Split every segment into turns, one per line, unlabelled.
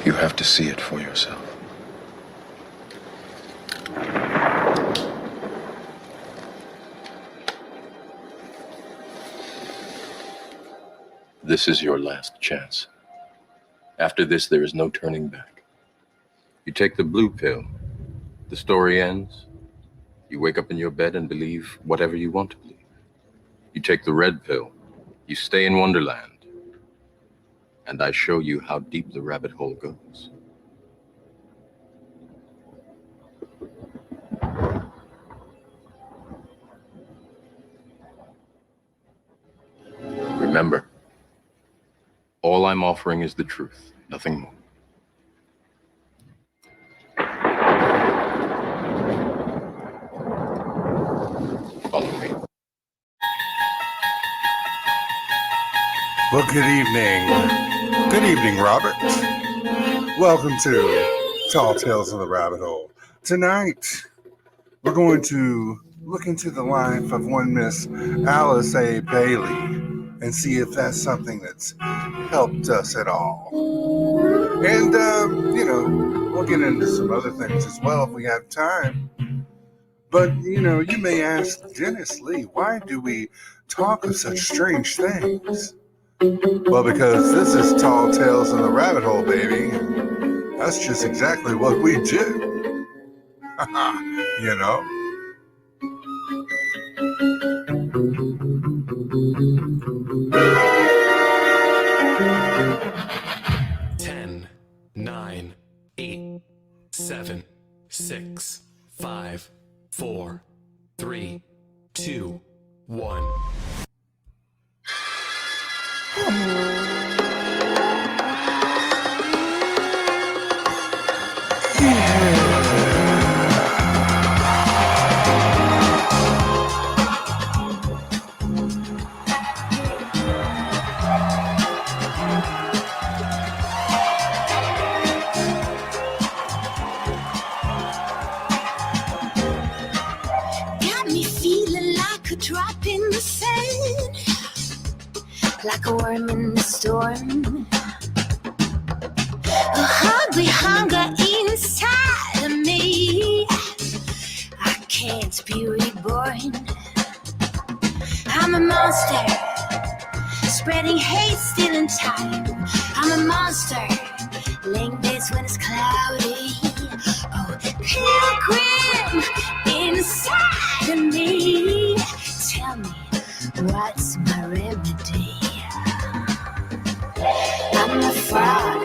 You have to see it for yourself. This is your last chance. After this, there is no turning back. You take the blue pill. The story ends. You wake up in your bed and believe whatever you want to believe. You take the red pill. You stay in Wonderland. And I show you how deep the rabbit hole goes. Remember, all I'm offering is the truth, nothing more. Follow me.
Well, good evening. Good evening, Robert. Welcome to Tall Tales in the Rabbit Hole. Tonight, we're going to look into the life of one Miss Alice A. Bailey and see if that's something that's helped us at all. And, we'll get into some other things as well if we have time. But, you may ask Dennis Lee, why do we talk of such strange things? Well, because this is Tall Tales in the Rabbit Hole, baby. That's just exactly what we do. You know?
Ten, 9, 8, 7, 6, 5, 4, 3, 2, 1.
Got me feeling like a drop in the sand, like a worm in the storm. A hungry hunger inside of me. I can't be reborn. I'm a monster, spreading hate, stealing time. I'm a monster, laying beds when it's cloudy. Oh, pilgrim inside of me. Tell me, what's my remedy? I'm a fraud,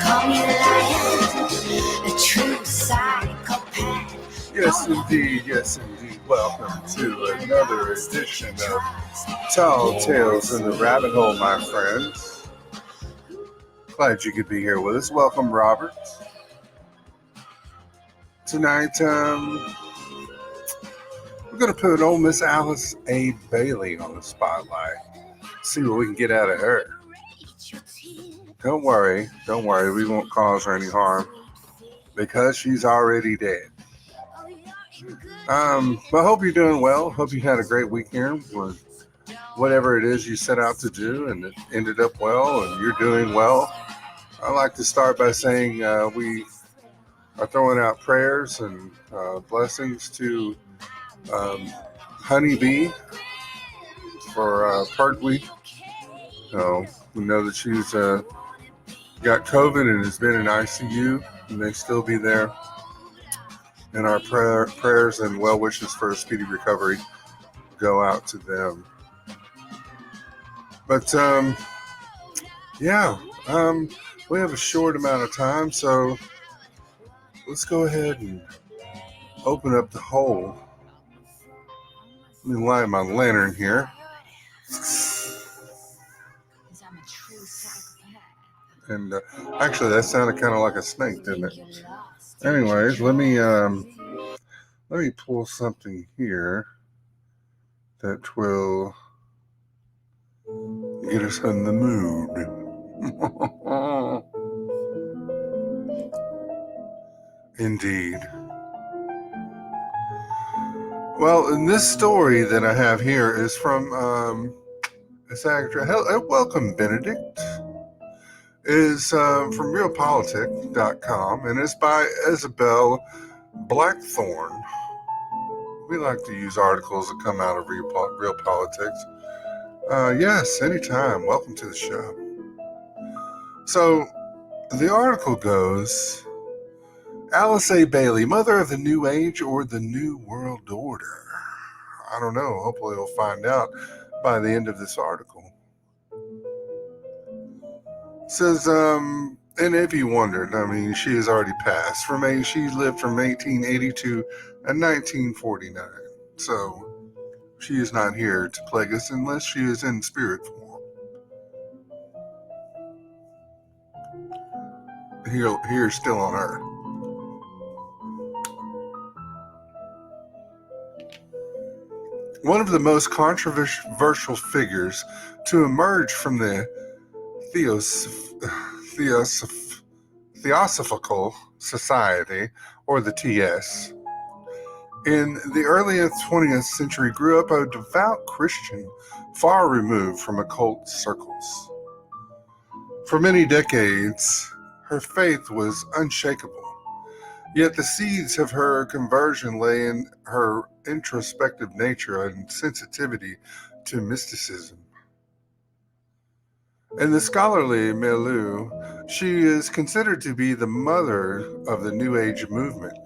call me a liar, a true psychopath.
Yes, indeed. Welcome to another edition of Tall Tales in the Rabbit Hole, my friends. Glad you could be here with us. Welcome, Robert. Tonight, we're going to put old Miss Alice A. Bailey on the spotlight. See what we can get out of her. Don't worry, we won't cause her any harm because she's already dead. But I hope you're doing well. Hope you had a great weekend with whatever it is you set out to do and it ended up well and you're doing well. I like to start by saying we are throwing out prayers and blessings to Honeybee for Park Week. We know that she's got COVID and has been in ICU and may still be there. And our prayers and well wishes for a speedy recovery go out to them. But we have a short amount of time, so let's go ahead and open up the hole. Let me light my lantern here. And actually, that sounded kind of like a snake, didn't it? Anyways, let me pull something here that will get us in the mood. Indeed. Well, and this story that I have here is from this actor. Welcome, Benedict. is from realpolitik.com, and it's by Isabel Blackthorne. We like to use articles that come out of Real Politics. Yes, anytime. Welcome to the show. So, the article goes, Alice A. Bailey, mother of the New Age or the New World Order? I don't know. Hopefully we'll find out by the end of this article. It says, and if you wondered, I mean, she has already passed. She lived from 1882 and 1949. So, she is not here to plague us unless she is in spirit form. Here still on Earth. One of the most controversial figures to emerge from the Theosophical Society, or the TS, in the early 20th century grew up a devout Christian far removed from occult circles. For many decades, her faith was unshakable. Yet the seeds of her conversion lay in her introspective nature and sensitivity to mysticism. In the scholarly milieu, she is considered to be the mother of the New Age movement,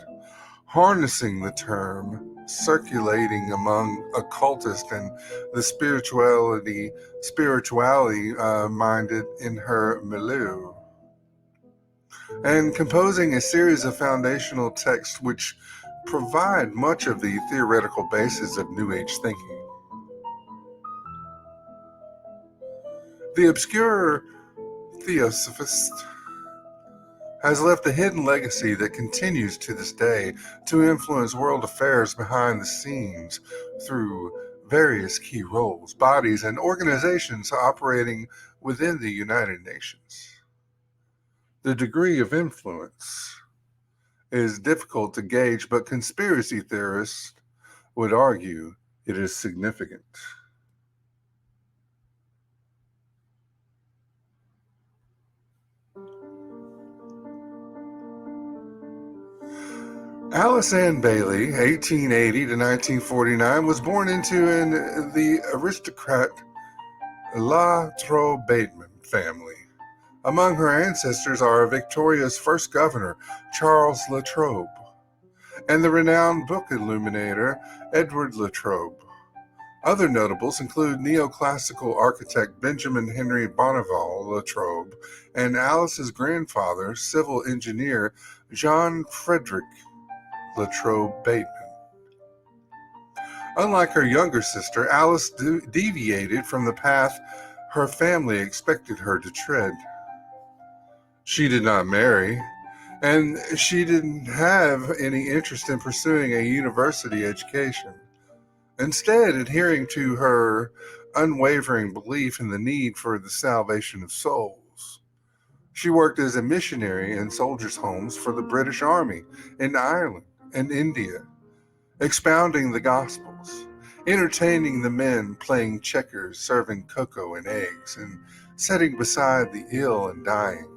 harnessing the term circulating among occultists and the spirituality minded in her milieu, and composing a series of foundational texts which provide much of the theoretical basis of New Age thinking. The obscure theosophist has left a hidden legacy that continues to this day to influence world affairs behind the scenes through various key roles, bodies, and organizations operating within the United Nations. The degree of influence is difficult to gauge, but conspiracy theorists would argue it is significant. Alice Ann Bailey, 1880 to 1949, was born into the aristocrat La Trobe Bateman family. Among her ancestors are Victoria's first governor, Charles La Trobe, and the renowned book illuminator, Edward La Trobe. Other notables include neoclassical architect Benjamin Henry Bonneval La Trobe and Alice's grandfather, civil engineer John Frederick La Trobe Bateman. Unlike her younger sister, Alice deviated from the path her family expected her to tread. She did not marry, and she didn't have any interest in pursuing a university education. Instead, adhering to her unwavering belief in the need for the salvation of souls, she worked as a missionary in soldiers' homes for the British Army in Ireland and India, expounding the Gospels, entertaining the men, playing checkers, serving cocoa and eggs, and sitting beside the ill and dying.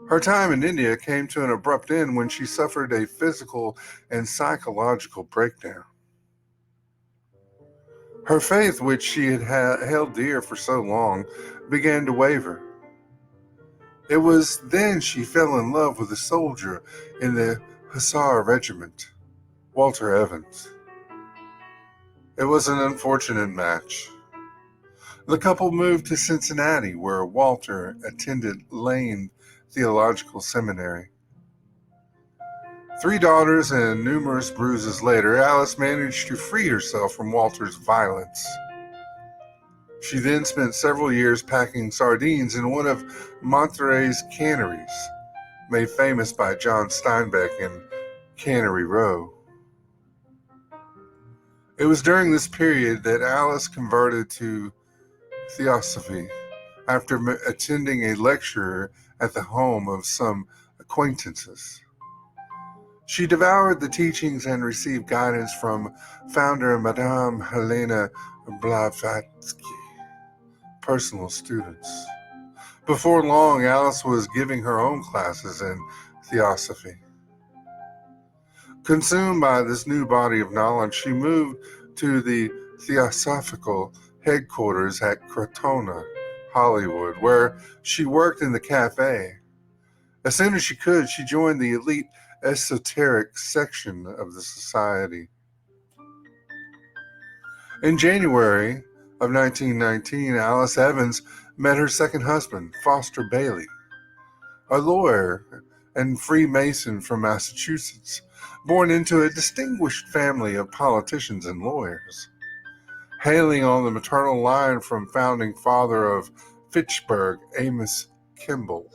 Her time in India came to an abrupt end when she suffered a physical and psychological breakdown. Her faith, which she had held dear for so long, began to waver. It was then she fell in love with a soldier in the Hussar Regiment, Walter Evans. It was an unfortunate match. The couple moved to Cincinnati, where Walter attended Lane Theological Seminary. 3 daughters and numerous bruises later, Alice managed to free herself from Walter's violence. She then spent several years packing sardines in one of Monterey's canneries, made famous by John Steinbeck in Cannery Row. It was during this period that Alice converted to Theosophy after attending a lecture at the home of some acquaintances. She devoured the teachings and received guidance from founder Madame Helena Blavatsky, personal students. Before long, Alice was giving her own classes in theosophy. Consumed by this new body of knowledge, she moved to the Theosophical headquarters at Crotona, Hollywood, where she worked in the cafe. As soon as she could, she joined the elite esoteric section of the society. In January of 1919, Alice Evans met her second husband, Foster Bailey, a lawyer and Freemason from Massachusetts, born into a distinguished family of politicians and lawyers. Hailing on the maternal line from founding father of Fitchburg, Amos Kimball.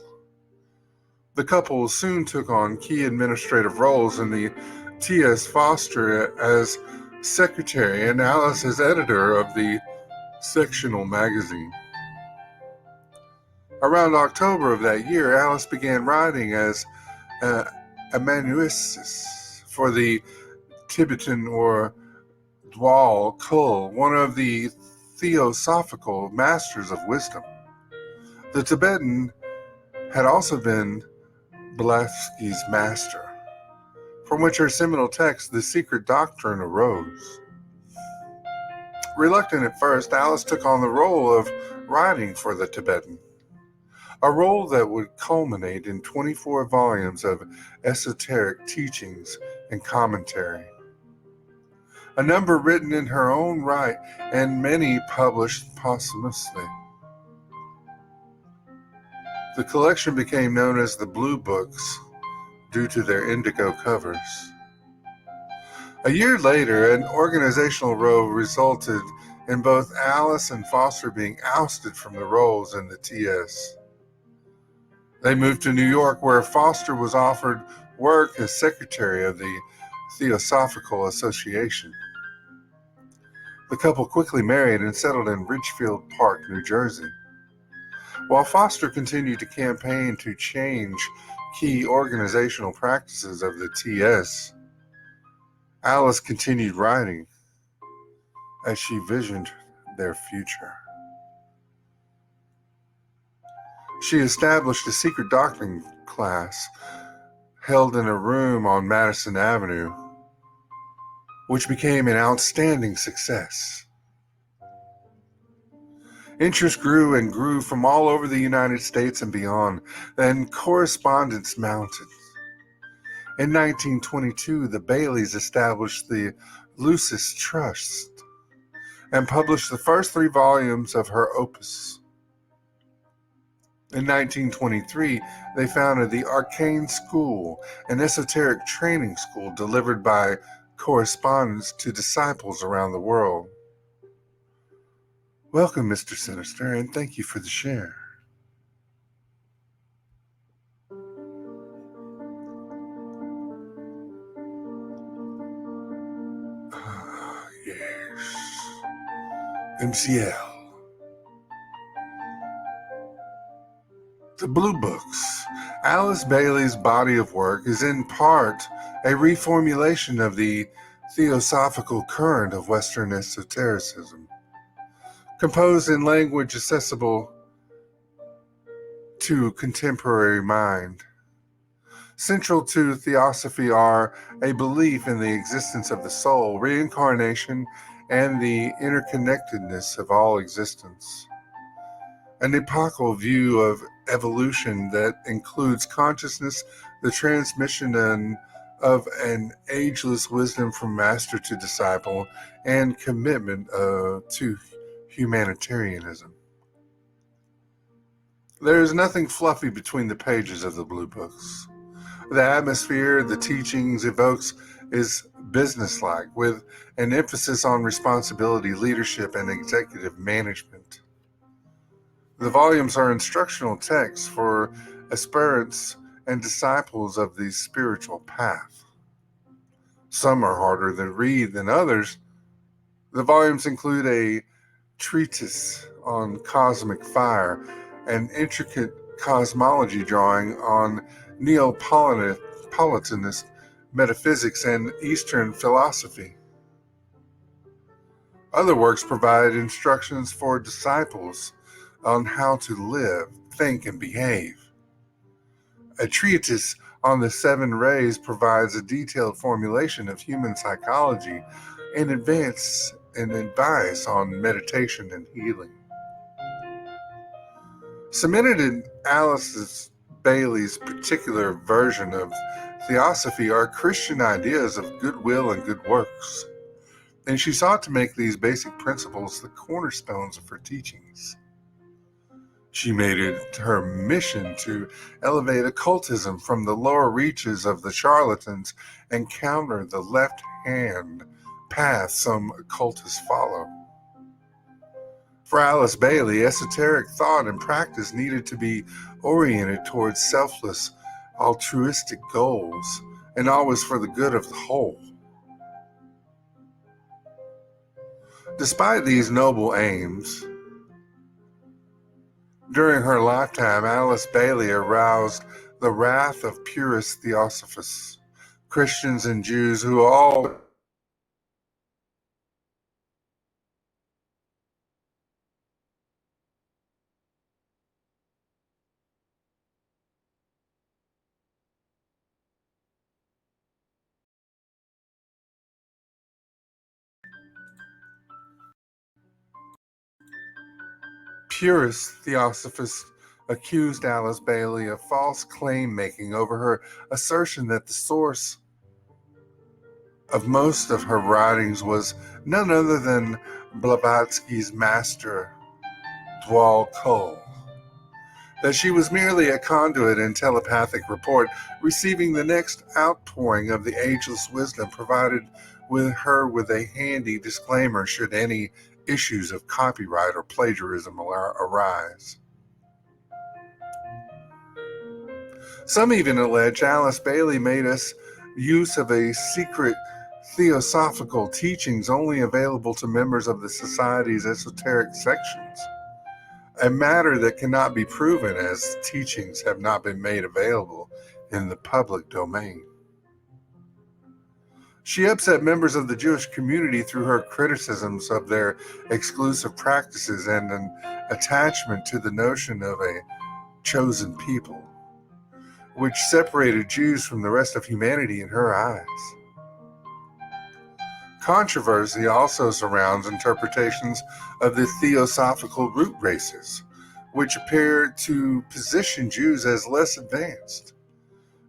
The couple soon took on key administrative roles in the T.S. Foster as secretary and Alice as editor of the sectional magazine. Around October of that year, Alice began writing as amanuensis for the Tibetan or Dwal Kul, one of the theosophical masters of wisdom. The Tibetan had also been Blavatsky's master, from which her seminal text, The Secret Doctrine, arose. Reluctant at first, Alice took on the role of writing for the Tibetan, a role that would culminate in 24 volumes of esoteric teachings and commentary, a number written in her own right and many published posthumously. The collection became known as the Blue Books due to their indigo covers. A year later, an organizational row resulted in both Alice and Foster being ousted from the roles in the TS. They moved to New York, where Foster was offered work as secretary of the Theosophical Association. The couple quickly married and settled in Ridgefield Park, New Jersey. While Foster continued to campaign to change key organizational practices of the TS, Alice continued writing as she visioned their future. She established a secret doctrine class held in a room on Madison Avenue, which became an outstanding success. Interest grew and grew from all over the United States and beyond, and correspondence mounted. In 1922, the Baileys established the Lucis Trust and published the first 3 volumes of her opus. In 1923, they founded the Arcane School, an esoteric training school delivered by correspondence to disciples around the world. Welcome, Mr. Sinister, and thank you for the share. Yes. MCL. The Blue Books. Alice Bailey's body of work is in part a reformulation of the theosophical current of Western esotericism, composed in language accessible to contemporary mind. Central to theosophy are a belief in the existence of the soul, reincarnation, and the interconnectedness of all existence. An epochal view of evolution that includes consciousness, the transmission of an ageless wisdom from master to disciple, and commitment to humanitarianism. There is nothing fluffy between the pages of the Blue Books. The atmosphere the teachings evokes is businesslike, with an emphasis on responsibility, leadership, and executive management. The volumes are instructional texts for aspirants and disciples of the spiritual path. Some are harder to read than others. The volumes include a treatise on cosmic fire, an intricate cosmology drawing on Neapolitanist metaphysics and Eastern philosophy. Other works provide instructions for disciples on how to live think, and behave. A treatise on the 7 rays provides a detailed formulation of human psychology and advice on meditation and healing. Cemented in Alice Bailey's particular version of theosophy are Christian ideas of goodwill and good works, and she sought to make these basic principles the cornerstones of her teachings. She made it her mission to elevate occultism from the lower reaches of the charlatans and counter the left-hand path some occultists follow. For Alice Bailey, esoteric thought and practice needed to be oriented towards selfless, altruistic goals, and always for the good of the whole. Despite these noble aims, during her lifetime, Alice Bailey aroused the wrath of purist theosophists, Christians and Jews who all Purist theosophists accused Alice Bailey of false claim-making over her assertion that the source of most of her writings was none other than Blavatsky's master, Dwal Kol, that she was merely a conduit and telepathic report, receiving the next outpouring of the ageless wisdom provided with her with a handy disclaimer should any issues of copyright or plagiarism arise. Some even allege Alice Bailey made us use of a secret theosophical teachings only available to members of the Society's esoteric sections, a matter that cannot be proven as teachings have not been made available in the public domain. She upset members of the Jewish community through her criticisms of their exclusive practices and an attachment to the notion of a chosen people, which separated Jews from the rest of humanity in her eyes. Controversy also surrounds interpretations of the theosophical root races, which appear to position Jews as less advanced.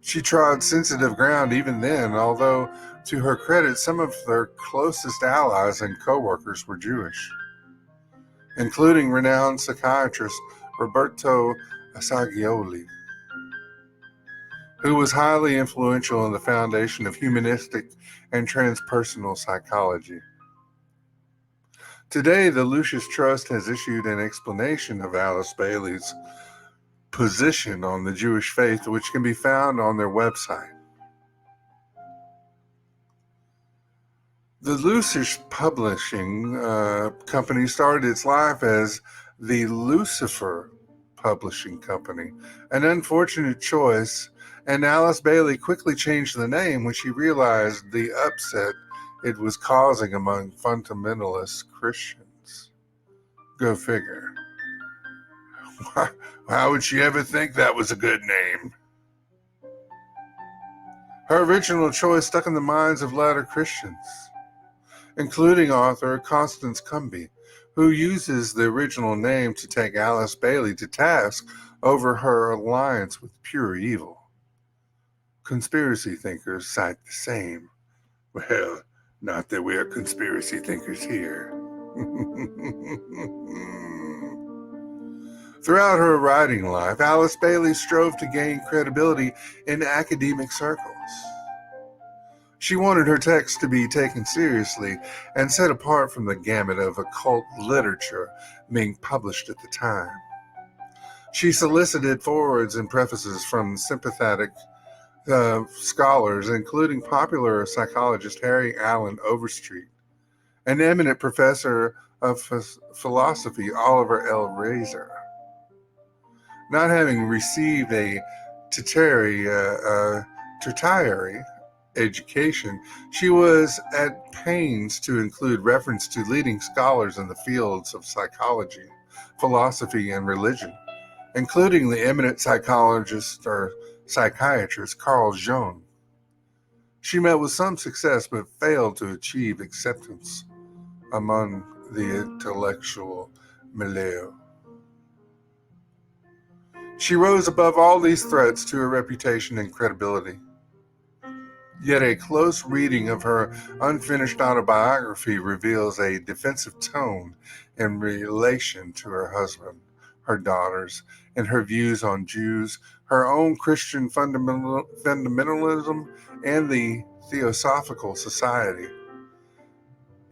She trod sensitive ground even then, although, to her credit, some of their closest allies and co-workers were Jewish, including renowned psychiatrist Roberto Assagioli, who was highly influential in the foundation of humanistic and transpersonal psychology. Today, the Lucis Trust has issued an explanation of Alice Bailey's position on the Jewish faith, which can be found on their website. The Lucis Publishing Company started its life as the Lucifer Publishing Company, an unfortunate choice, and Alice Bailey quickly changed the name when she realized the upset it was causing among fundamentalist Christians. Go figure. How would she ever think that was a good name? Her original choice stuck in the minds of latter Christians, including author Constance Cumby, who uses the original name to take Alice Bailey to task over her alliance with pure evil. Conspiracy thinkers cite the same. Well, not that we're conspiracy thinkers here. Throughout her writing life, Alice Bailey strove to gain credibility in academic circles. She wanted her texts to be taken seriously and set apart from the gamut of occult literature being published at the time. She solicited forewords and prefaces from sympathetic scholars, including popular psychologist Harry Allen Overstreet, an eminent professor of philosophy Oliver L. Razor. Not having received a tertiary education, she was at pains to include reference to leading scholars in the fields of psychology, philosophy, and religion, including the eminent psychologist or psychiatrist Carl Jung. She met with some success but failed to achieve acceptance among the intellectual milieu. She rose above all these threats to her reputation and credibility. Yet a close reading of her unfinished autobiography reveals a defensive tone in relation to her husband, her daughters, and her views on Jews, her own Christian fundamentalism, and the Theosophical Society.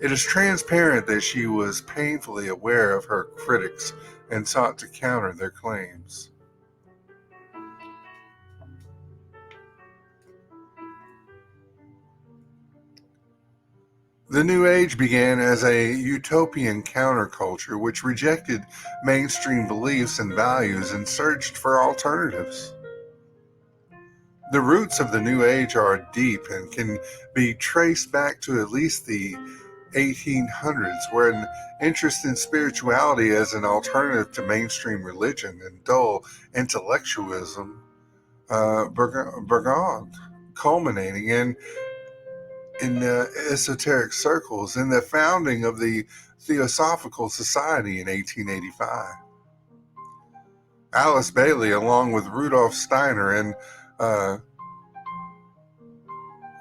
It is transparent that she was painfully aware of her critics and sought to counter their claims. The New Age began as a utopian counterculture which rejected mainstream beliefs and values and searched for alternatives. The roots of the New Age are deep and can be traced back to at least the 1800s, where an interest in spirituality as an alternative to mainstream religion and dull intellectualism began, culminating in esoteric circles in the founding of the Theosophical Society in 1885. Alice Bailey, along with Rudolf Steiner and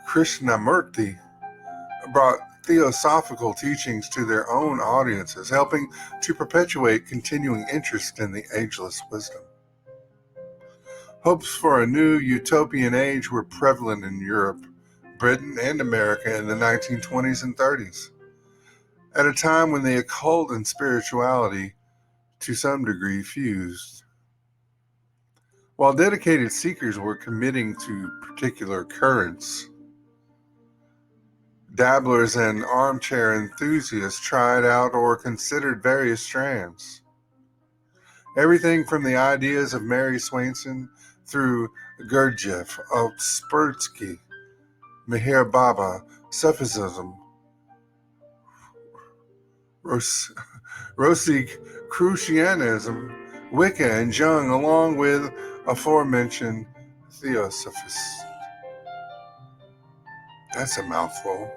Krishnamurti, brought theosophical teachings to their own audiences, helping to perpetuate continuing interest in the ageless wisdom. Hopes for a new utopian age were prevalent in Europe, Britain, and America in the 1920s and 30s, at a time when the occult and spirituality, to some degree, fused. While dedicated seekers were committing to particular currents, dabblers and armchair enthusiasts tried out or considered various strands. Everything from the ideas of Mary Swainson through Gurdjieff, Outspersky, Meher Baba, Sufism, Rosicrucianism, Wicca, and Jung, along with aforementioned Theosophists. That's a mouthful.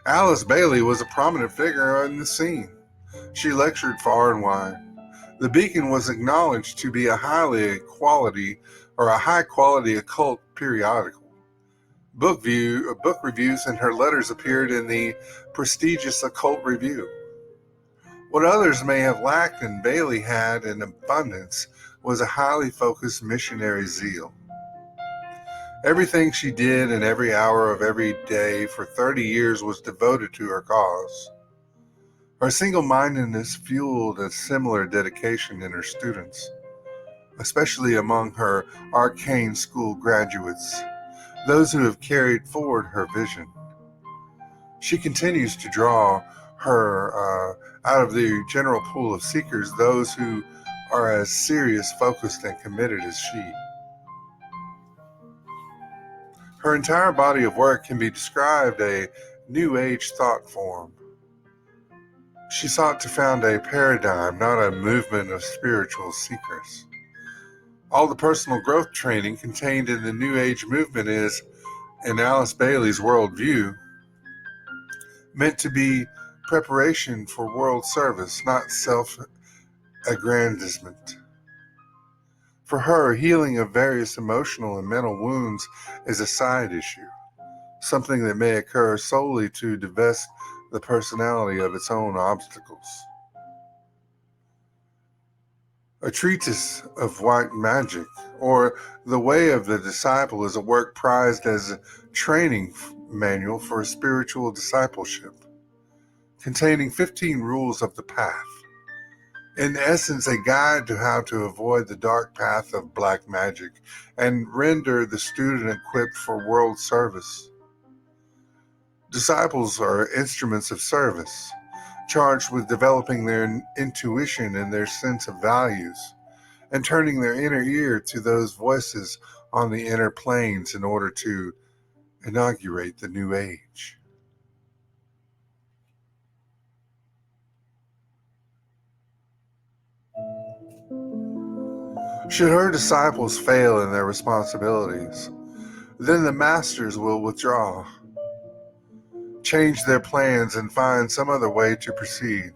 Alice Bailey was a prominent figure in the scene. She lectured far and wide. The Beacon was acknowledged to be a high quality occult periodical. Book reviews and her letters appeared in the prestigious Occult Review. What others may have lacked and Bailey had in abundance was a highly focused missionary zeal. Everything she did and every hour of every day for 30 years was devoted to her cause. Her single-mindedness fueled a similar dedication in her students, especially among her arcane school graduates, those who have carried forward her vision. She continues to draw her out of the general pool of seekers, those who are as serious, focused, and committed as she. Her entire body of work can be described a New Age thought form. She sought to found a paradigm, not a movement of spiritual seekers. All the personal growth training contained in the New Age movement is, in Alice Bailey's worldview, meant to be preparation for world service, not self-aggrandizement. For her, healing of various emotional and mental wounds is a side issue, something that may occur solely to divest the personality of its own obstacles. A treatise of white magic, or The Way of the Disciple, is a work prized as a training manual for spiritual discipleship, containing 15 rules of the path. In essence, a guide to how to avoid the dark path of black magic and render the student equipped for world service. Disciples are instruments of service, charged with developing their intuition and their sense of values, and turning their inner ear to those voices on the inner planes in order to inaugurate the new age. Should her disciples fail in their responsibilities, then the masters will withdraw, change their plans, and find some other way to proceed.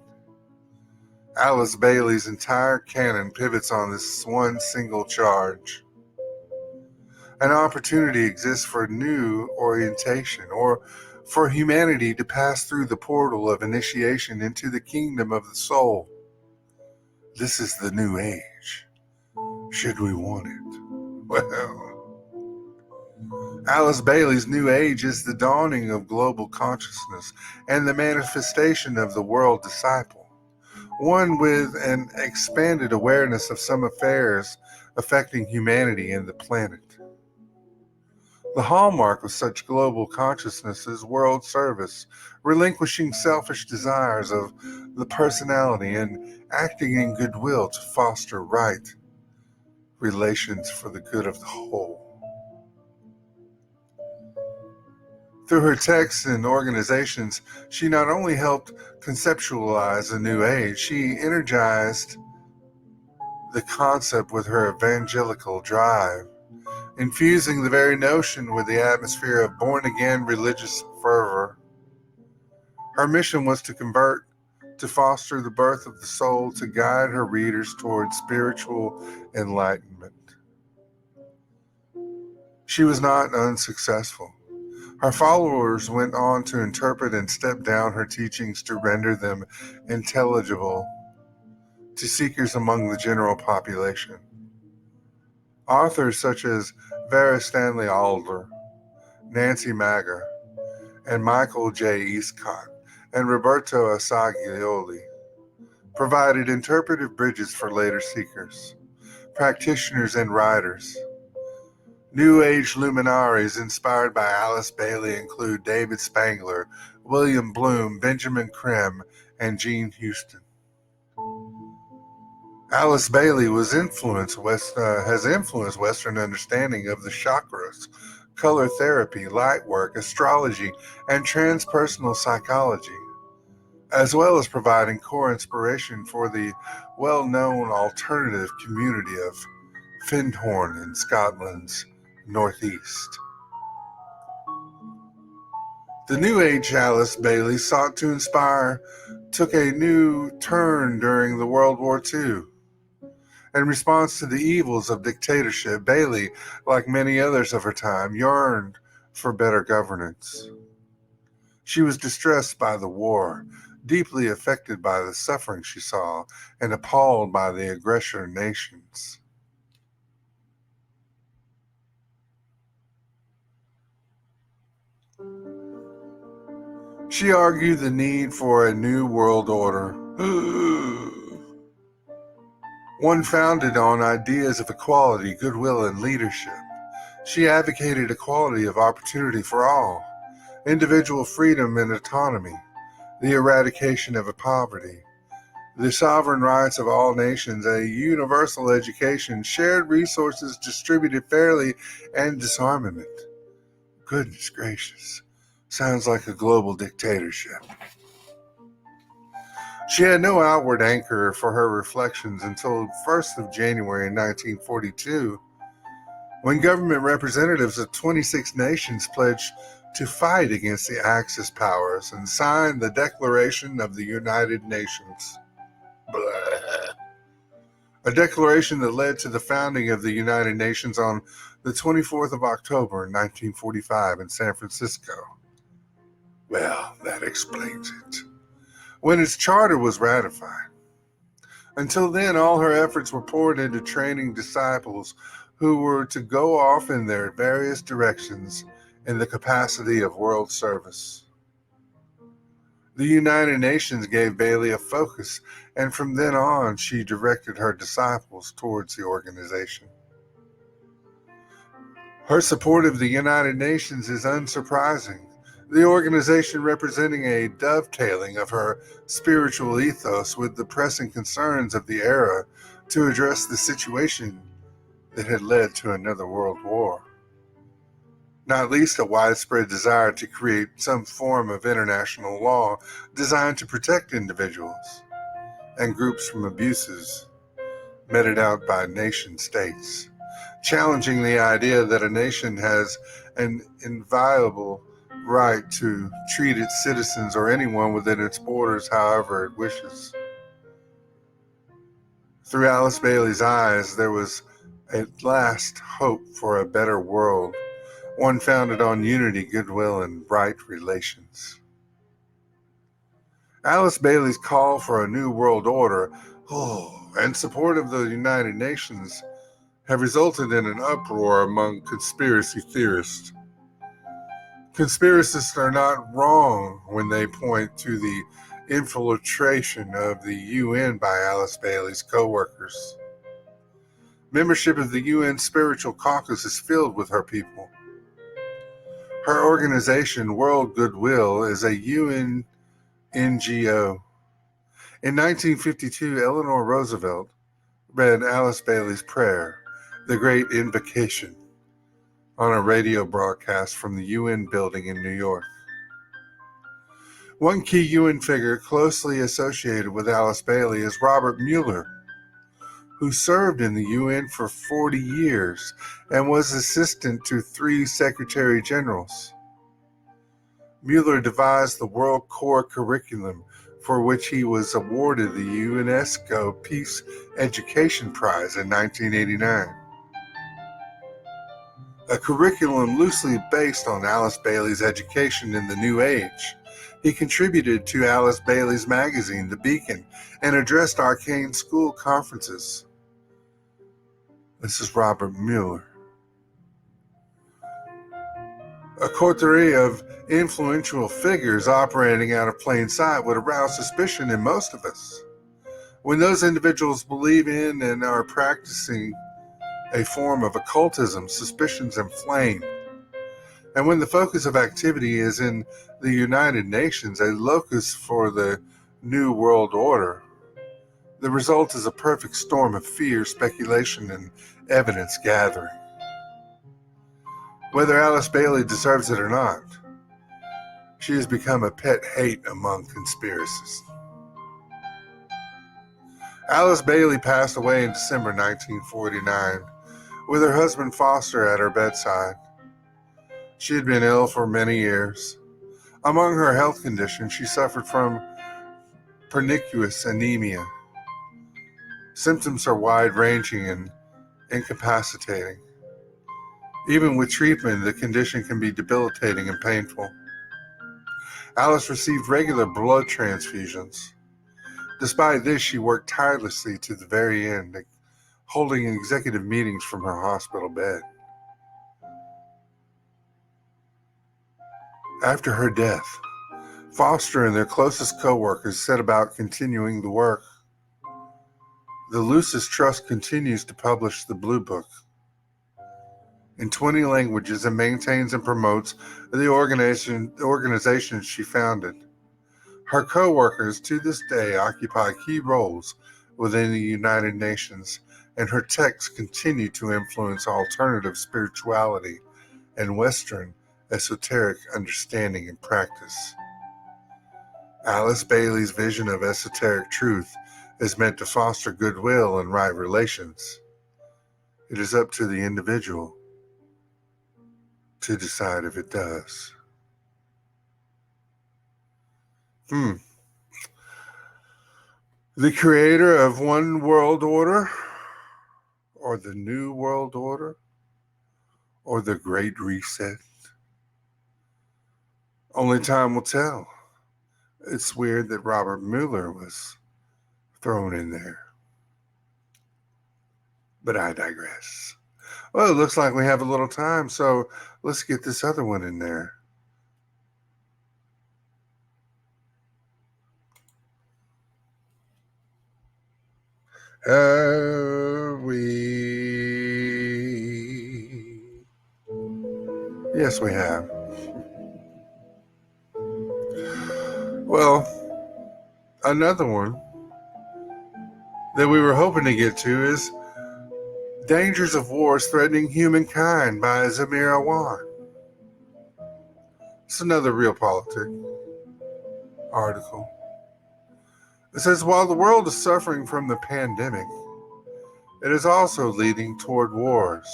Alice Bailey's entire canon pivots on this one single charge. An opportunity exists for new orientation, or for humanity to pass through the portal of initiation into the kingdom of the soul. This is the new age, should we want it. Well, Alice Bailey's new age is the dawning of global consciousness and the manifestation of the world disciple, one with an expanded awareness of some affairs affecting humanity and the planet. The hallmark of such global consciousness is world service, relinquishing selfish desires of the personality and acting in goodwill to foster right relations for the good of the whole. Through her texts and organizations, she not only helped conceptualize a new age, she energized the concept with her evangelical drive, infusing the very notion with the atmosphere of born-again religious fervor. Her mission was to convert, to foster the birth of the soul, to guide her readers towards spiritual enlightenment. She was not unsuccessful. Her followers went on to interpret and step down her teachings to render them intelligible to seekers among the general population. Authors such as Vera Stanley Alder, Nancy Mager, and Michael J. Eastcott, and Roberto Assagioli provided interpretive bridges for later seekers, practitioners, and writers. New Age luminaries inspired by Alice Bailey include David Spangler, William Bloom, Benjamin Creme, and Jean Houston. Alice Bailey has influenced Western understanding of the chakras, color therapy, light work, astrology, and transpersonal psychology, as well as providing core inspiration for the well-known alternative community of Findhorn in Scotland's northeast. The New Age Alice Bailey sought to inspire took a new turn during the World War II. In response to the evils of dictatorship, Bailey, like many others of her time, yearned for better governance. She was distressed by the war, deeply affected by the suffering she saw, and appalled by the aggressor nations. She argued the need for a new world order, one founded on ideas of equality, goodwill, and leadership. She advocated equality of opportunity for all, individual freedom and autonomy, the eradication of poverty, the sovereign rights of all nations, a universal education, shared resources distributed fairly, and disarmament. Goodness gracious. Sounds like a global dictatorship. She had no outward anchor for her reflections until 1st of January 1942, when government representatives of 26 nations pledged to fight against the Axis powers and signed the Declaration of the United Nations. Blah. A declaration that led to the founding of the United Nations on the 24th of October 1945 in San Francisco. Well, that explains it. When its charter was ratified. Until then, all her efforts were poured into training disciples who were to go off in their various directions in the capacity of world service. The United Nations gave Bailey a focus, and from then on, she directed her disciples towards the organization. Her support of the United Nations is unsurprising. The organization representing a dovetailing of her spiritual ethos with the pressing concerns of the era to address the situation that had led to another world war. Not least a widespread desire to create some form of international law designed to protect individuals and groups from abuses meted out by nation states, challenging the idea that a nation has an inviolable right to treat its citizens or anyone within its borders however it wishes. Through Alice Bailey's eyes, there was at last hope for a better world, one founded on unity, goodwill, and right relations. Alice Bailey's call for a new world order and support of the United Nations have resulted in an uproar among conspiracy theorists. Conspiracists are not wrong when they point to the infiltration of the UN by Alice Bailey's co-workers. Membership of the UN Spiritual Caucus is filled with her people. Her organization, World Goodwill, is a UN NGO. In 1952, Eleanor Roosevelt read Alice Bailey's prayer, The Great Invocation, on a radio broadcast from the UN building in New York. One key UN figure closely associated with Alice Bailey is Robert Mueller, who served in the UN for 40 years and was assistant to 3 secretary generals. Mueller devised the World Core curriculum, for which he was awarded the UNESCO Peace Education Prize in 1989. A curriculum loosely based on Alice Bailey's education in the New Age. He contributed to Alice Bailey's magazine, The Beacon, and addressed arcane school conferences. This is Robert Mueller. A coterie of influential figures operating out of plain sight would arouse suspicion in most of us. When those individuals believe in and are practicing a form of occultism, suspicions inflame. And when the focus of activity is in the United Nations, a locus for the New World Order, the result is a perfect storm of fear, speculation, and evidence gathering. Whether Alice Bailey deserves it or not, she has become a pet hate among conspiracists. Alice Bailey passed away in December 1949, with her husband Foster at her bedside. She had been ill for many years. Among her health conditions, she suffered from pernicious anemia. Symptoms are wide-ranging and incapacitating. Even with treatment, the condition can be debilitating and painful. Alice received regular blood transfusions. Despite this, she worked tirelessly to the very end, holding executive meetings from her hospital bed. After her death, Foster and their closest co-workers set about continuing the work. The Lucis Trust continues to publish the Blue Book in 20 languages and maintains and promotes the organization she founded. Her co-workers to this day occupy key roles within the United Nations, and her texts continue to influence alternative spirituality and Western esoteric understanding and practice. Alice Bailey's vision of esoteric truth is meant to foster goodwill and right relations. It is up to the individual to decide if it does. The creator of one world order, or the new world order, or the Great Reset? Only time will tell. It's weird that Robert Mueller was thrown in there. But I digress. Well, it looks like we have a little time, so let's get this other one in there. Yes, we have. Well, another one that we were hoping to get to is Dangers of Wars Threatening Humankind by Zamir Awan. It's another Realpolitik article. It says, while the world is suffering from the pandemic, it is also leading toward wars.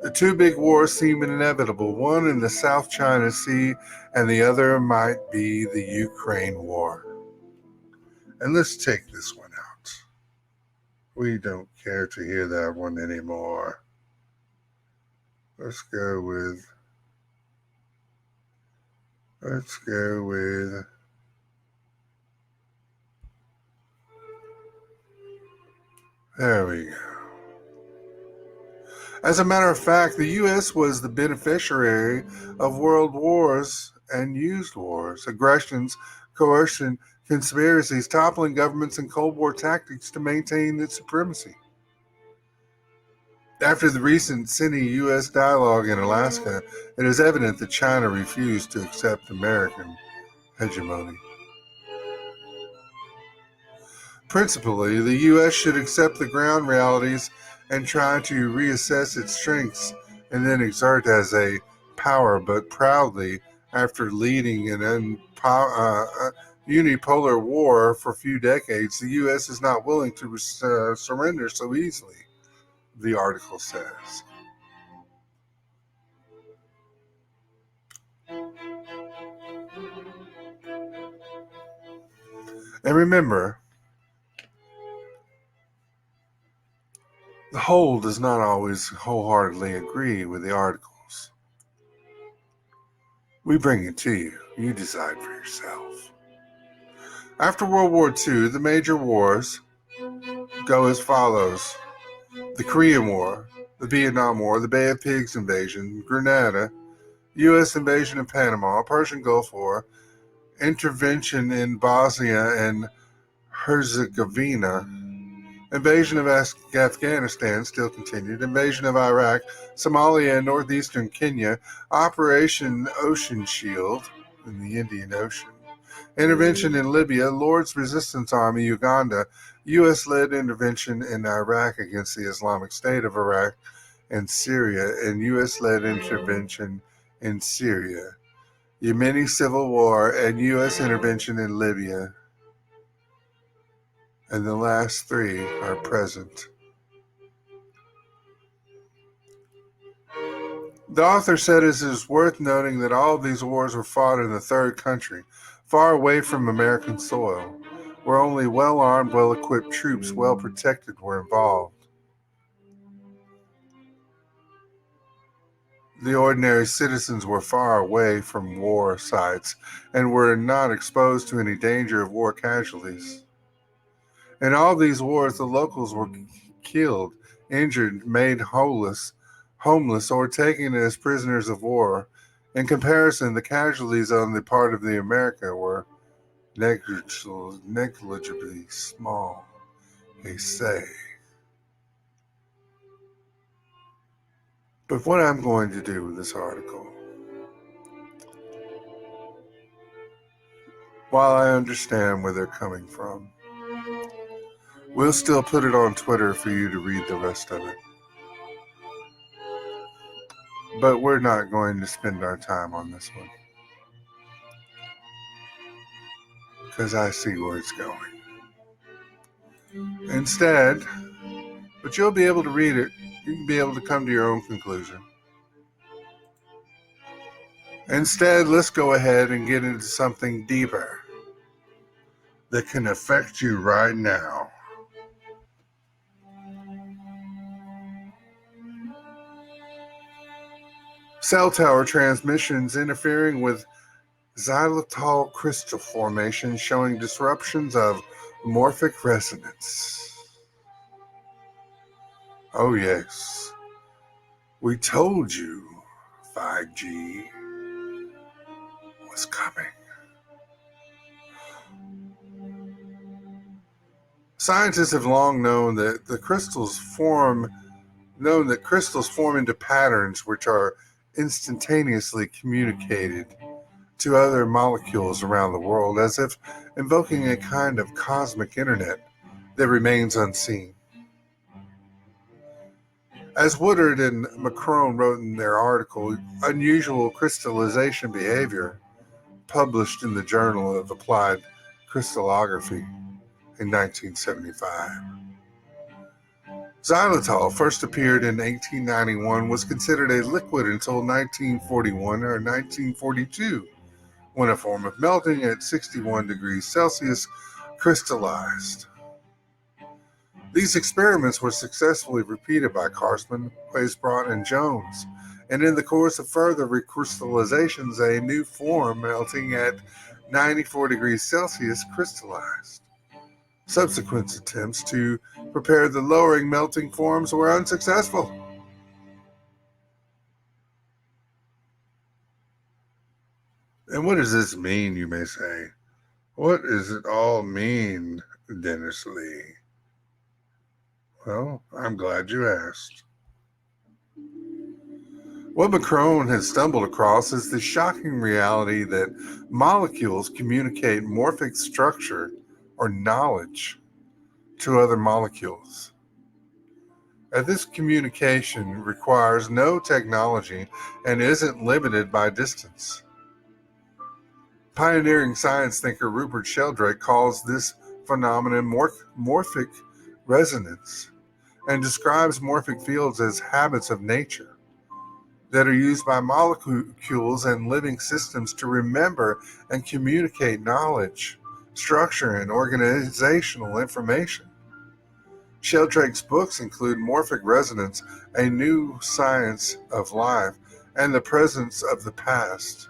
The two big wars seem inevitable, one in the South China Sea and the other might be the Ukraine war. And let's take this one out. We don't care to hear that one anymore. Let's go with, there we go. As a matter of fact, the U.S. was the beneficiary of world wars and used wars, aggressions, coercion, conspiracies, toppling governments, and Cold War tactics to maintain its supremacy. After the recent Sino-U.S. dialogue in Alaska, it is evident that China refused to accept American hegemony. Principally, the U.S. should accept the ground realities and try to reassess its strengths and then exert as a power, but proudly, after leading an unipolar war for a few decades, the U.S. is not willing to surrender so easily, the article says. And remember, the whole does not always wholeheartedly agree with the articles. We bring it to you. You decide for yourself. After World War II, the major wars go as follows. The Korean War, the Vietnam War, the Bay of Pigs invasion, Grenada, U.S. invasion of Panama, Persian Gulf War, intervention in Bosnia and Herzegovina, invasion of Afghanistan still continued, invasion of Iraq, Somalia and northeastern Kenya, Operation Ocean Shield in the Indian Ocean, intervention in Libya, Lord's Resistance Army, Uganda, U.S.-led intervention in Iraq against the Islamic State of Iraq and Syria, and U.S.-led intervention in Syria, Yemeni civil war, and U.S. intervention in Libya. And the last three are present. The author said it is worth noting that all of these wars were fought in a third country, far away from American soil, where only well-armed, well-equipped troops, well-protected were involved. The ordinary citizens were far away from war sites and were not exposed to any danger of war casualties. In all these wars, the locals were killed, injured, made homeless, or taken as prisoners of war. In comparison, the casualties on the part of the America were negligibly small, they say. But what I'm going to do with this article, while I understand where they're coming from, we'll still put it on Twitter for you to read the rest of it. But we're not going to spend our time on this one, because I see where it's going. Instead, but you'll be able to read it. You can be able to come to your own conclusion. Instead, let's go ahead and get into something deeper that can affect you right now. Cell tower transmissions interfering with xylitol crystal formation, showing disruptions of morphic resonance. Oh yes, we told you 5G was coming. Scientists have long known that crystals form into patterns which are instantaneously communicated to other molecules around the world, as if invoking a kind of cosmic internet that remains unseen. As Woodard and Macron wrote in their article, Unusual Crystallization Behavior, published in the Journal of Applied Crystallography in 1975. Xylitol first appeared in 1891, was considered a liquid until 1941 or 1942, when a form of melting at 61 degrees Celsius crystallized. These experiments were successfully repeated by Carsman, Weisbrot, and Jones, and in the course of further recrystallizations, a new form melting at 94 degrees Celsius crystallized. Subsequent attempts to prepare the lowering melting forms were unsuccessful. And what does this mean, you may say? What does it all mean, Dennis Lee? Well, I'm glad you asked. What Macron has stumbled across is the shocking reality that molecules communicate morphic structure or knowledge to other molecules. And this communication requires no technology and isn't limited by distance. Pioneering science thinker Rupert Sheldrake calls this phenomenon morphic resonance and describes morphic fields as habits of nature that are used by molecules and living systems to remember and communicate knowledge, structure, and organizational information. Sheldrake's books include Morphic Resonance, A New Science of Life, and The Presence of the Past.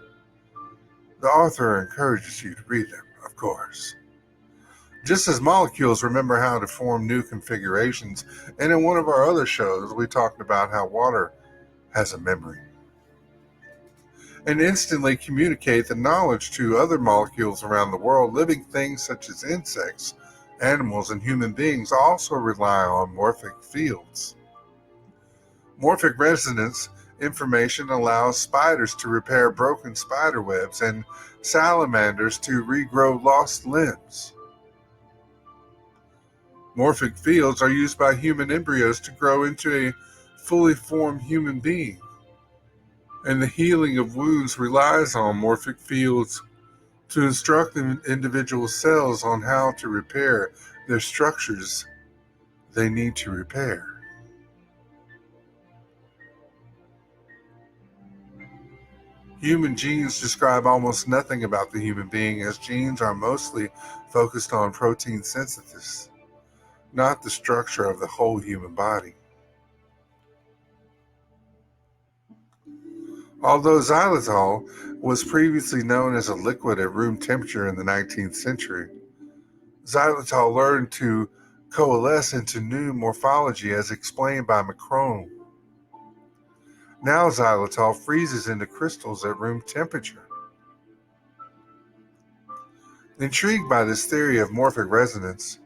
The author encourages you to read them, of course. Just as molecules remember how to form new configurations, and in one of our other shows, we talked about how water has a memory, and instantly communicate the knowledge to other molecules around the world, living things such as insects, animals, and human beings also rely on morphic fields. Morphic resonance information allows spiders to repair broken spider webs and salamanders to regrow lost limbs. Morphic fields are used by human embryos to grow into a fully formed human being, and the healing of wounds relies on morphic fields to instruct individual cells on how to repair their structures they need to repair. Human genes describe almost nothing about the human being, as genes are mostly focused on protein synthesis, not the structure of the whole human body. Although xylitol was previously known as a liquid at room temperature in the 19th century, xylitol learned to coalesce into new morphology as explained by Macron. Now xylitol freezes into crystals at room temperature. Intrigued by this theory of morphic resonance,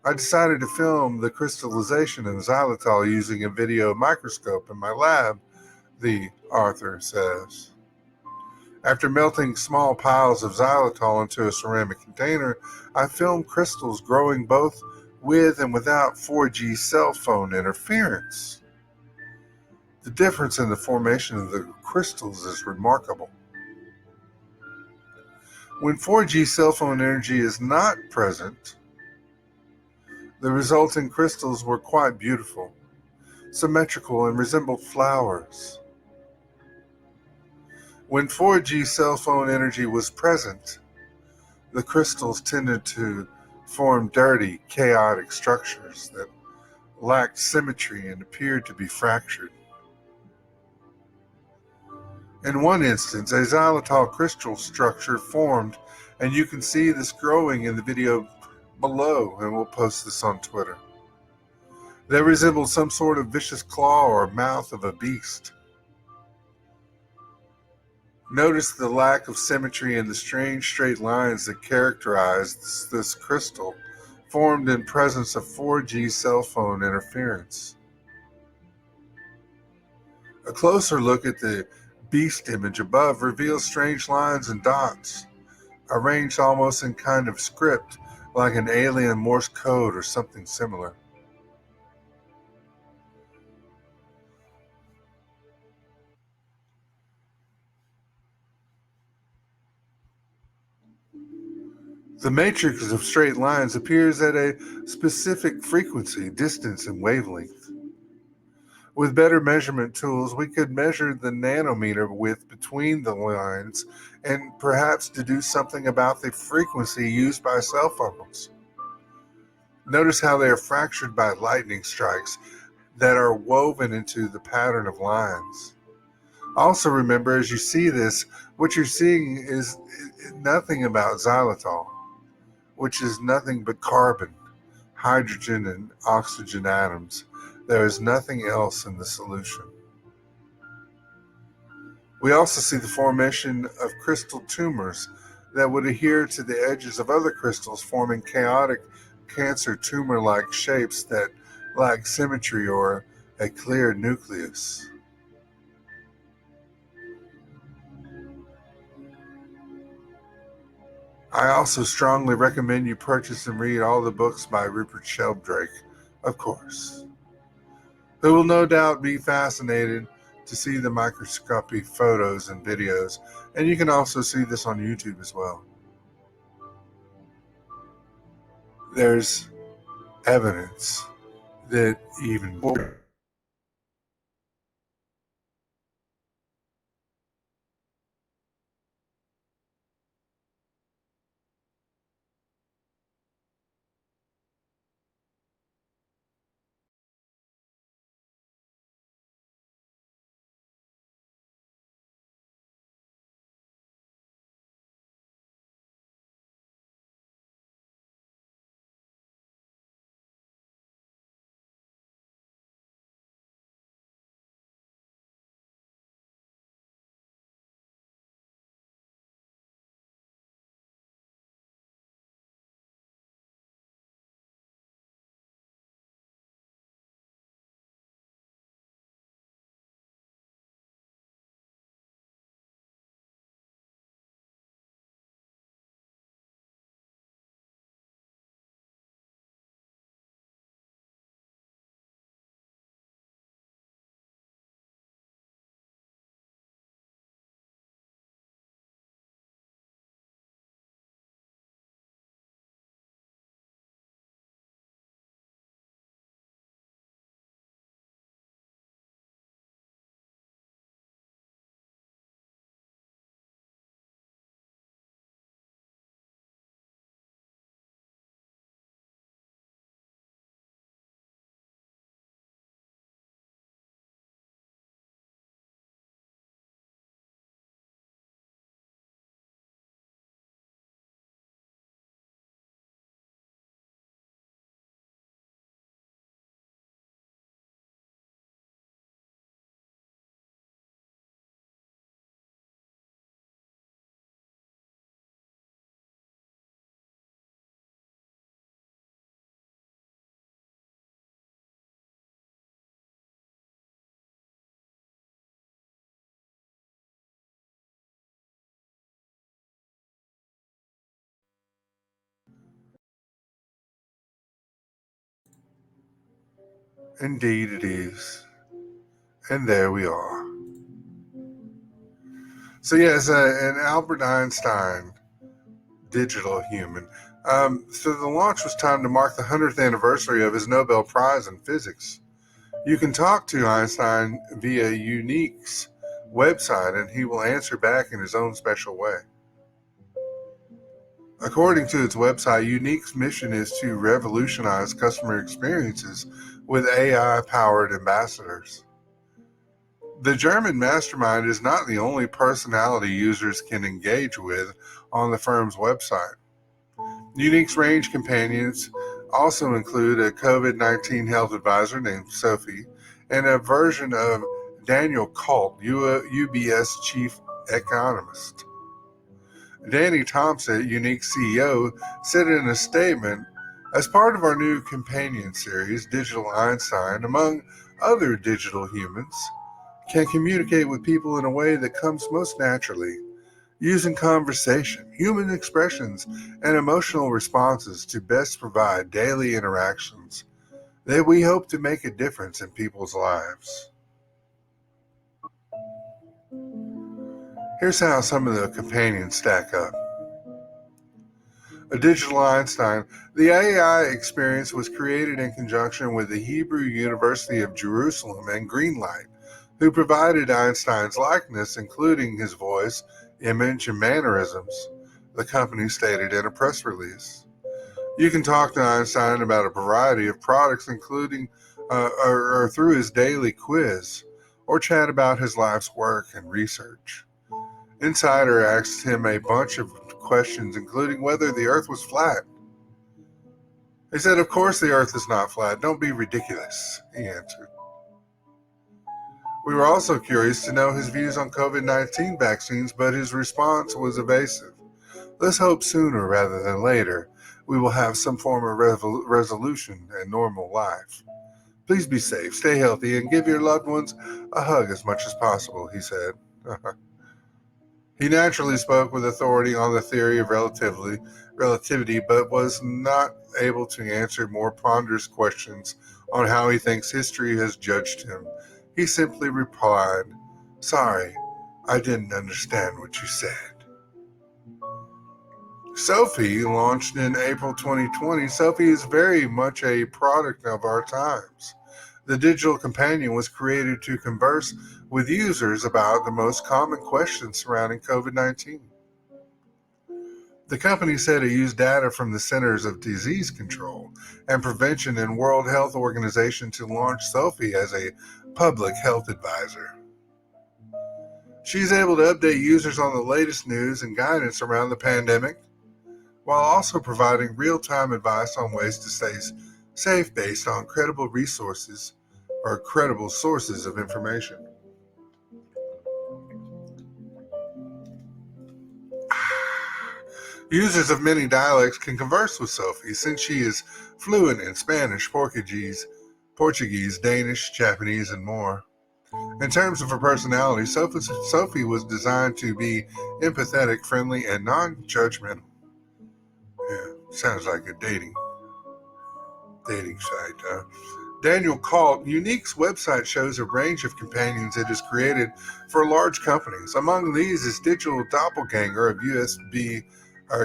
I decided to film the crystallization of xylitol using a video microscope in my lab, the author says. After melting small piles of xylitol into a ceramic container, I filmed crystals growing both with and without 4G cell phone interference. The difference in the formation of the crystals is remarkable. When 4G cell phone energy is not present, the resulting crystals were quite beautiful, symmetrical, and resembled flowers. When 4G cell phone energy was present, the crystals tended to form dirty, chaotic structures that lacked symmetry and appeared to be fractured. In one instance, a xylitol crystal structure formed, and you can see this growing in the video below, and we'll post this on Twitter. They resembled some sort of vicious claw or mouth of a beast. Notice the lack of symmetry and the strange straight lines that characterize this crystal, formed in presence of 4G cell phone interference. A closer look at the beast image above reveals strange lines and dots, arranged almost in kind of script, like an alien Morse code or something similar. The matrix of straight lines appears at a specific frequency, distance, and wavelength. With better measurement tools, we could measure the nanometer width between the lines and perhaps deduce something about the frequency used by cell phones. Notice how they are fractured by lightning strikes that are woven into the pattern of lines. Also remember, as you see this, what you're seeing is nothing about xylitol, which is nothing but carbon, hydrogen, and oxygen atoms. There is nothing else in the solution. We also see the formation of crystal tumors that would adhere to the edges of other crystals, forming chaotic cancer tumor-like shapes that lack symmetry or a clear nucleus. I also strongly recommend you purchase and read all the books by Rupert Sheldrake, of course, who will no doubt be fascinated to see the microscopic photos and videos, and you can also see this on YouTube as well. There's evidence that even indeed it is. And there we are. So yes, an Albert Einstein digital human. So the launch was timed to mark the 100th anniversary of his Nobel Prize in Physics. You can talk to Einstein via Unique's website, and he will answer back in his own special way. According to its website, Unique's mission is to revolutionize customer experiences with AI-powered ambassadors. The German mastermind is not the only personality users can engage with on the firm's website. Unique's range companions also include a COVID-19 health advisor named Sophie and a version of Daniel Colt, UBS chief economist. Danny Thompson, Unique CEO, said in a statement, "As part of our new companion series, Digital Einstein, among other digital humans, can communicate with people in a way that comes most naturally, using conversation, human expressions, and emotional responses to best provide daily interactions that we hope to make a difference in people's lives." Here's how some of the companions stack up. A digital Einstein. The AI experience was created in conjunction with the Hebrew University of Jerusalem and Greenlight, who provided Einstein's likeness, including his voice, image, and mannerisms, the company stated in a press release. You can talk to Einstein about a variety of products, including or through his daily quiz, or chat about his life's work and research. Insider asked him a bunch of questions, including whether the Earth was flat. He said, "Of course the Earth is not flat. Don't be ridiculous," he answered. We were also curious to know his views on COVID-19 vaccines, but his response was evasive. Let's hope sooner rather than later we will have some form of resolution and normal life. Please be safe, stay healthy, and give your loved ones a hug as much as possible, he said. He naturally spoke with authority on the theory of relativity, but was not able to answer more ponderous questions on how he thinks history has judged him. He simply replied, "Sorry, I didn't understand what you said." Sophie launched in April 2020. Sophie is very much a product of our times. The digital companion was created to converse with users about the most common questions surrounding COVID-19. The company said it used data from the Centers of Disease Control and Prevention and World Health Organization to launch Sophie as a public health advisor. She's able to update users on the latest news and guidance around the pandemic, while also providing real-time advice on ways to stay safe based on credible resources or credible sources of information. Users of many dialects can converse with Sophie since she is fluent in Spanish, Portuguese, Danish, Japanese, and more. In terms of her personality, Sophie was designed to be empathetic, friendly, and non-judgmental. Yeah, sounds like a dating site. Daniel Kalt, Unique's website shows a range of companions it has created for large companies. Among these is digital doppelganger of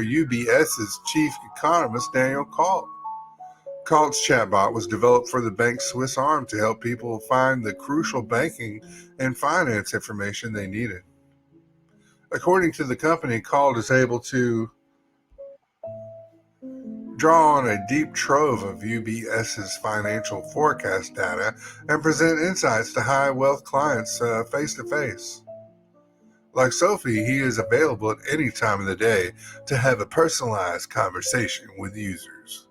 UBS's chief economist, Daniel Kalt. Kalt's chatbot was developed for the bank's Swiss arm to help people find the crucial banking and finance information they needed. According to the company, Kalt is able to draw on a deep trove of UBS's financial forecast data and present insights to high-wealth clients face-to-face. Like Sophie, he is available at any time of the day to have a personalized conversation with users.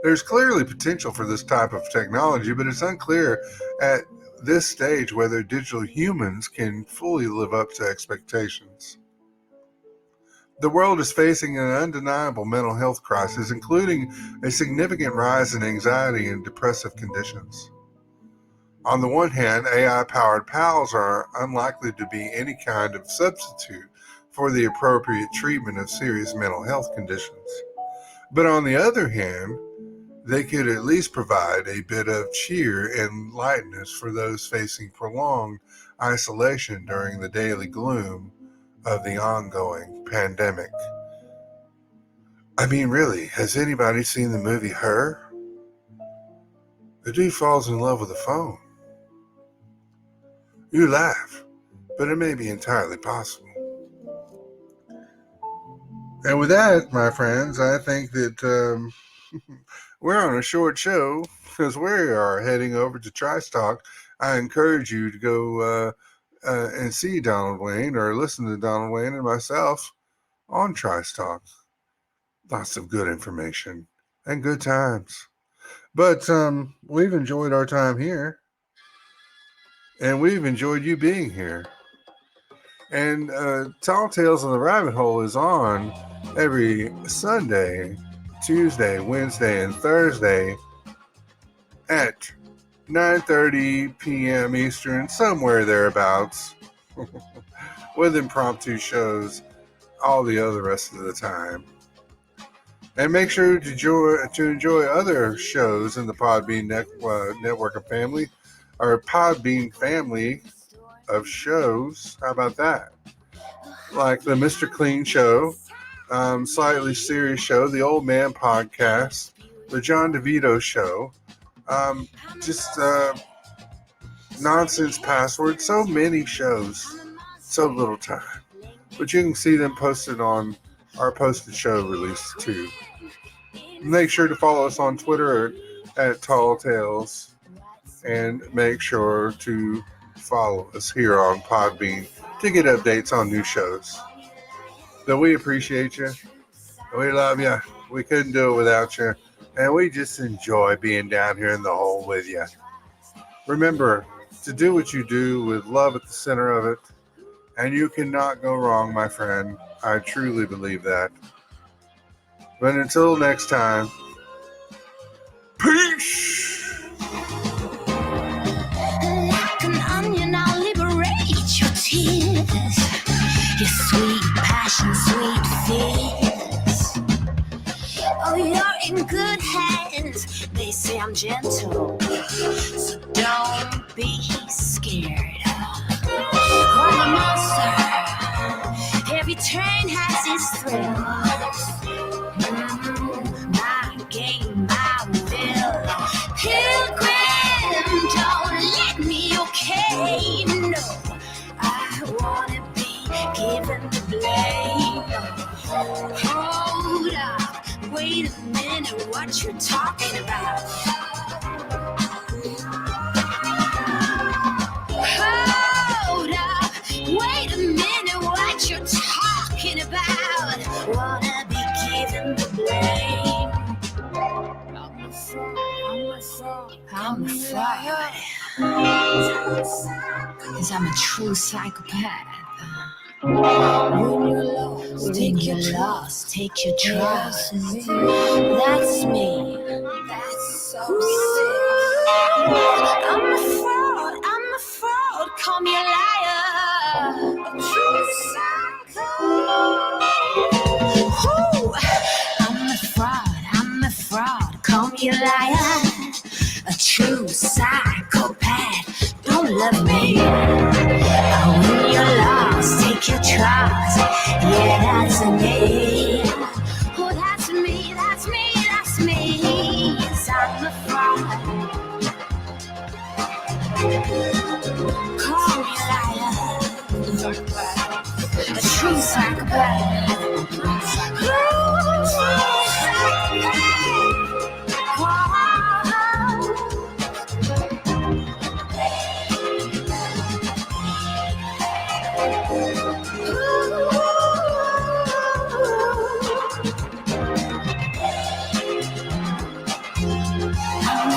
There's clearly potential for this type of technology, but it's unclear at this stage whether digital humans can fully live up to expectations. The world is facing an undeniable mental health crisis, including a significant rise in anxiety and depressive conditions. On the one hand, AI-powered pals are unlikely to be any kind of substitute for the appropriate treatment of serious mental health conditions. But on the other hand, they could at least provide a bit of cheer and lightness for those facing prolonged isolation during the daily gloom of the ongoing pandemic. I mean, really, has anybody seen the movie Her? The dude falls in love with a phone. You laugh, but it may be entirely possible. And with that, my friends, I think that we're on a short show because we are heading over to Trice Talk. I encourage you to go and see Donald Wayne or listen to Donald Wayne and myself on Trice Talk. Lots of good information and good times. But we've enjoyed our time here. And we've enjoyed you being here. And Tall Tales on the Rabbit Hole is on every Sunday, Tuesday, Wednesday, and Thursday at 9:30 p.m. Eastern, somewhere thereabouts, with impromptu shows all the other rest of the time. And make sure to enjoy other shows in the Podbean network of family, or Podbean family of shows. How about that? Like the Mr. Clean Show, slightly serious show, the Old Man Podcast, the Jon Devito Show, just nonsense passwords, so many shows, so little time. But you can see them posted on our posted show release too. Make sure to follow us on Twitter at Tall Tales, and make sure to follow us here on Podbean to get updates on new shows. So we appreciate you. We love you. We couldn't do it without you. And we just enjoy being down here in the hole with you. Remember to do what you do with love at the center of it. And you cannot go wrong, my friend. I truly believe that. But until next time, peace!
Like an onion, I'll liberate your tears. Your sweet passion, sweet fears. Oh, you're in good hands. They say I'm gentle, so don't be scared. I'm a monster. Every train has its thrill. My game, my will. Pilgrim, don't let me okay. No, I wanna be given the blame. Hold up, wait a minute, what you're talking about? Hold up, wait a minute, what you're talking about? Wanna be given the blame. I'm a fraud. 'Cause I'm a true psychopath. When you're lost, take your trust, take your trust. That's me. That's so sick. I'm a fraud, call me a liar. A true psycho. Ooh, I'm a fraud, call me a liar. A true psychopath, don't love me. Oh, when you're lost, take your trust. Yeah, that's me. Oh, that's me, that's me, that's me. Yes, I'm a fraud. Call me a liar. A true psychopath. I'm a